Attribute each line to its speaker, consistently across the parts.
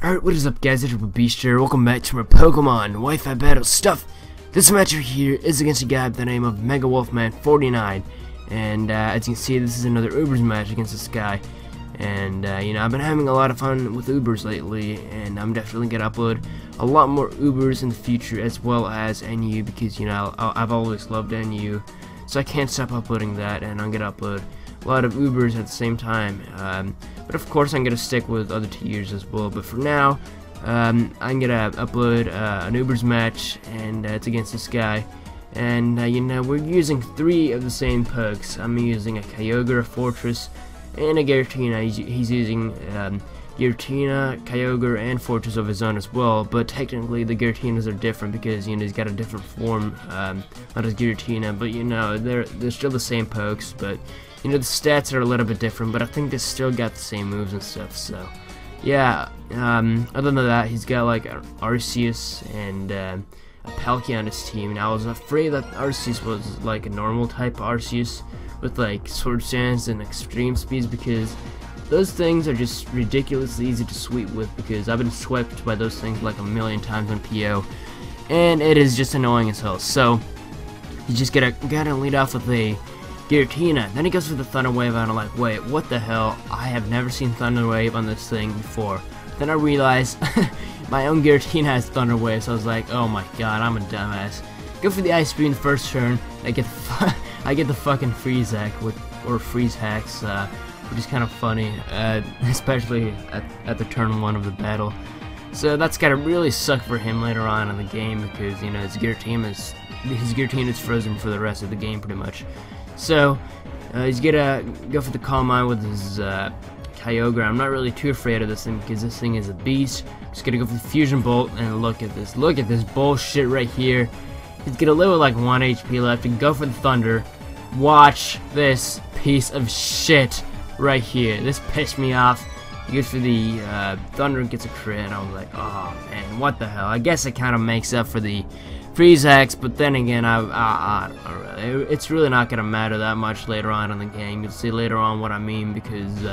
Speaker 1: Alright, what is up guys, it's your Beast here. Welcome back to my Pokemon Wi-Fi battle stuff. This match right here is against a guy by the name of MegaWolfman49. And as you can see, this is another Ubers match against this guy. And you know, I've been having a lot of fun with Ubers lately, and I'm definitely gonna upload a lot more Ubers in the future, as well as NU, because you know, I've always loved NU, so I can't stop uploading that, and I'm gonna upload a lot of Ubers at the same time. But of course I'm gonna stick with other tiers as well. But for now, I'm gonna upload an Ubers match, and it's against this guy. And you know, we're using 3 of the same pokes. I'm using a Kyogre, a Fortress, and a Giratina. He's using Giratina, Kyogre, and Fortress of his own as well. But technically the Giratinas are different because you know he's got a different form on his Giratina. But you know, they're still the same pokes. But you know, the stats are a little bit different, but I think they still got the same moves and stuff, so yeah. Other than that, he's got like Arceus and a Palkia on his team. Now I was afraid that Arceus was like a normal type Arceus with like Sword Stance and extreme speeds, because those things are just ridiculously easy to sweep with, because I've been swept by those things like a million times on PO, and it is just annoying as hell. So you just gotta lead off with a Giratina, then he goes for the Thunder Wave, and I'm like, wait, what the hell? I have never seen Thunder Wave on this thing before. Then I realized my own Giratina has Thunder Wave, so I was like, oh my god, I'm a dumbass. Go for the Ice Beam the first turn. I get the fucking Freeze Hack or Freeze Hacks, which is kind of funny, especially at the turn 1 of the battle. So that's gotta really suck for him later on in the game, because you know his Giratina is frozen for the rest of the game pretty much. So he's gonna go for the Calm Mind with his Kyogre. I'm not really too afraid of this thing because this thing is a beast. Just gonna go for the Fusion Bolt, and look at this bullshit right here. He's gonna live with like 1 HP left and go for the Thunder. Watch this piece of shit right here. This pissed me off. He goes for the Thunder and gets a crit, and I was like, oh man, what the hell? I guess it kind of makes up for the Freeze Hacks, but then again, it's really not gonna matter that much later on in the game. You'll see later on what I mean, because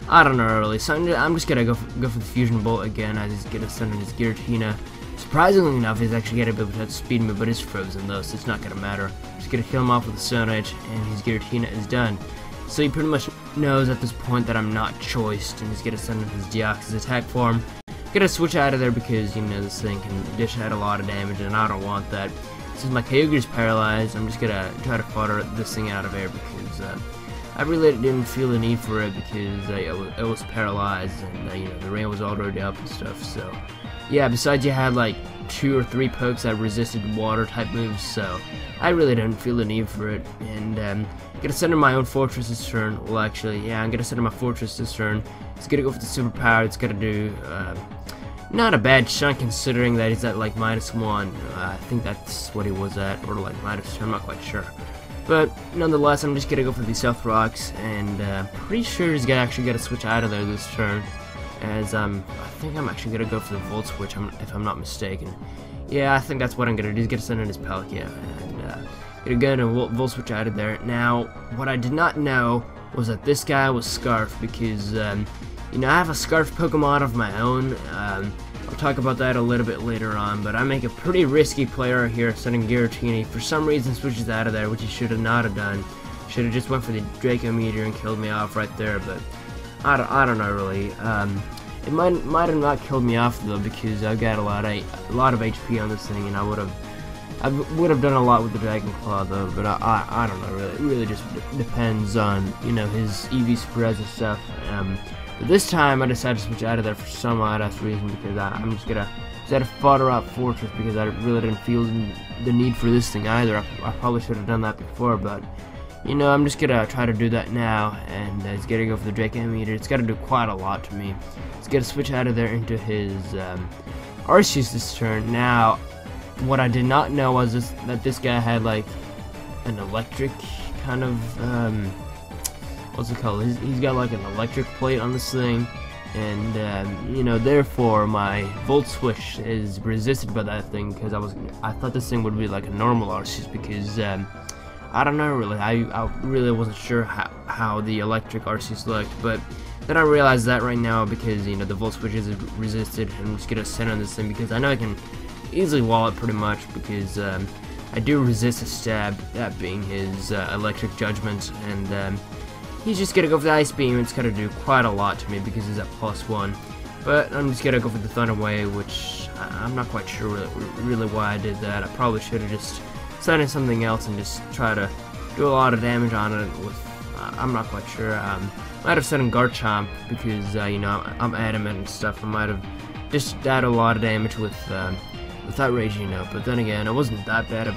Speaker 1: I don't know really. So I'm just gonna go for the Fusion Bolt again. I just get a send in his Giratina. Surprisingly enough, he's actually gonna be able to have speed move, but it's frozen though, so it's not gonna matter. Just gonna kill him off with a Stone Edge, and his Giratina is done. So he pretty much knows at this point that I'm not choiced, and he's gonna send in his Deoxys attack form. Gonna switch out of there because you know this thing can dish out a lot of damage, and I don't want that. Since my Kyogre is paralyzed, I'm just gonna try to fodder this thing out of air, because I really didn't feel the need for it, because it was paralyzed, and you know the rain was already up and stuff. So yeah, besides you had like 2 or 3 pokes that resisted water type moves, so I really didn't feel the need for it. And gonna send in my own Fortress this turn. Well, actually, yeah, I'm gonna send in my Fortress this turn. It's gonna go for the Superpower. It's gonna do not a bad chunk, considering that he's at like -1. I think that's what he was at, or like -2. I'm not quite sure. But nonetheless, I'm just gonna go for the Stealth Rocks, and pretty sure he's actually gonna switch out of there this turn. As I think I'm actually gonna go for the Volt Switch, if I'm not mistaken. Yeah, I think that's what I'm gonna do. He's gonna send in his Palkia, and gonna go and Volt Switch out of there. Now, what I did not know was that this guy was Scarf, because you know, I have a Scarf Pokemon of my own. I'll talk about that a little bit later on, but I make a pretty risky player here, sending Giratina. For some reason, switches out of there, which he should have not have done. Should have just went for the Draco Meteor and killed me off right there, but I don't know really. It might have not killed me off though, because I've got a lot of HP on this thing, and I would have done a lot with the Dragon Claw though. But I don't know really. It really just depends on you know his EV spreads and stuff. But this time I decided to switch out of there for some odd-ass reason, because I'm just gonna fodder out Fortress, because I really didn't feel the need for this thing either. I probably should have done that before, but you know, I'm just gonna try to do that now, and it's gonna go for the Draco Meteor. It's gotta do quite a lot to me. It's gonna switch out of there into his Arceus this turn. Now, what I did not know was that this guy had like an electric kind of what's it called? He's got like an electric plate on this thing, and you know, therefore my Volt Switch is resisted by that thing, because I thought this thing would be like a normal Arceus, because I don't know really. I really wasn't sure how the electric Arceus looked, but Then I realized that right now because, you know, the volt switch is resisted. I'm just gonna sit on this thing because I know I can easily wall it pretty much because I do resist a stab, that being his electric judgment, and he's just gonna go for the ice beam. It's gonna do quite a lot to me because he's at +1. But I'm just gonna go for the Thunder Wave, which I'm not quite sure really why I did that. I probably should have just set in something else and just try to do a lot of damage on it with, I'm not quite sure. Might have set in Garchomp because, you know, I'm adamant and stuff. I might have just done a lot of damage with Outrage, you know. But then again, it wasn't that bad of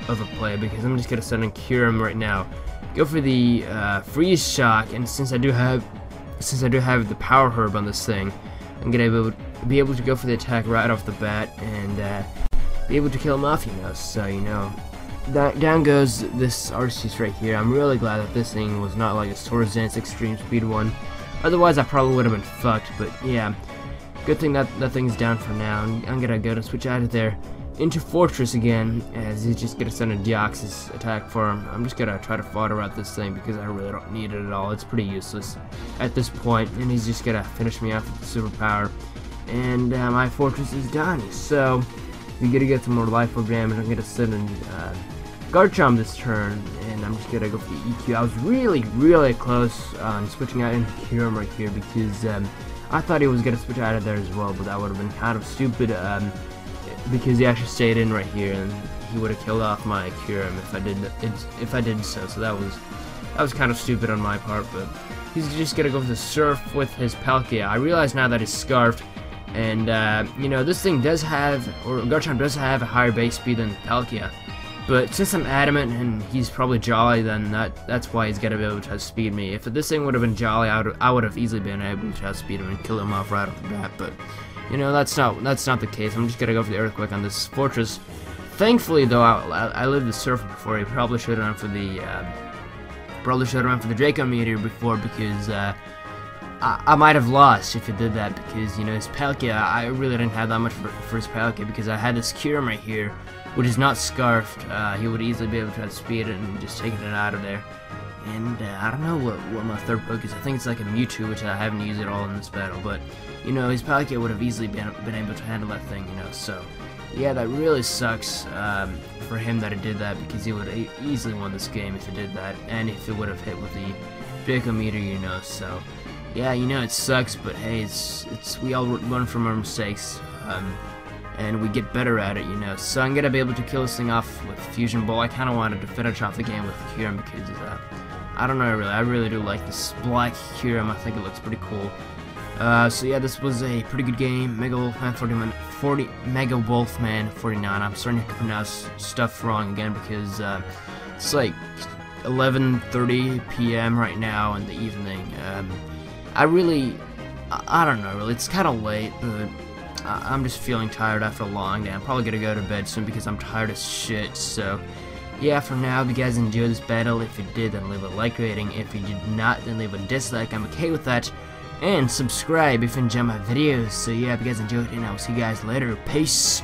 Speaker 1: a play because I'm just gonna set in Kyurem right now. Go for the Freeze Shock, and since I do have the Power Herb on this thing, I'm gonna be able to go for the attack right off the bat and be able to kill him off, you know. So, you know, down goes this Arceus right here. I'm really glad that this thing was not like a Swords Dance Extreme Speed one. Otherwise, I probably would have been fucked. But yeah, good thing that thing's down for now. I'm gonna go to switch out of there into Fortress again, as he's just gonna send a Deoxys attack for him. I'm just gonna try to fodder out this thing because I really don't need it at all. It's pretty useless at this point, and he's just gonna finish me off with the superpower. And my Fortress is done. So we're gonna get some more life orb damage. I'm gonna send in Garchomp this turn, and I'm just gonna go for the EQ. I was really close on switching out into Kyurem right here because I thought he was gonna switch out of there as well, but that would have been kind of stupid because he actually stayed in right here, and he would have killed off my Kyurem if I did so. So that was kind of stupid on my part, but he's just gonna go for the Surf with his Palkia. I realize now that he's Scarfed, and you know, this thing does have, or Garchomp does have a higher base speed than Palkia. But since I'm adamant and he's probably Jolly, then that's why he's gonna be able to outspeed me. If this thing would have been Jolly, I would have easily been able to outspeed him and kill him off right off the bat. But you know, that's not the case. I'm just gonna go for the Earthquake on this Fortress. Thankfully, though, I lived the Surfer before. He probably should have run for the Draco Meteor before because I might have lost if he did that because, you know, his Palkia, I really didn't have that much for his Palkia because I had this Kyurem right here, which is not Scarfed. He would easily be able to outspeed it and just taking it out of there. And I don't know what my third poke is. I think it's like a Mewtwo, which I haven't used at all in this battle. But, you know, his Palkia would have easily been able to handle that thing, you know. So, yeah, that really sucks for him that it did that because he would have easily won this game if it did that. And if it would have hit with the Draco Meteor, you know. So, yeah, you know, it sucks, but hey, we all learn from our mistakes. And we get better at it, you know. So I'm gonna be able to kill this thing off with Fusion Ball. I kind of wanted to finish off the game with Kyurem because I don't know, I really do like this black Kyurem. I think it looks pretty cool. So yeah, this was a pretty good game. MegaWolfman49. I'm starting to pronounce stuff wrong again because it's like 11:30 p.m. right now in the evening. I don't know, really. It's kind of late, but I'm just feeling tired after a long day. I'm probably gonna go to bed soon because I'm tired as shit. So yeah, for now, if you guys enjoyed this battle, if you did, then leave a like rating. If you did not, then leave a dislike. I'm okay with that. And subscribe if you enjoy my videos. So yeah, if you guys enjoyed, and I will see you guys later. Peace.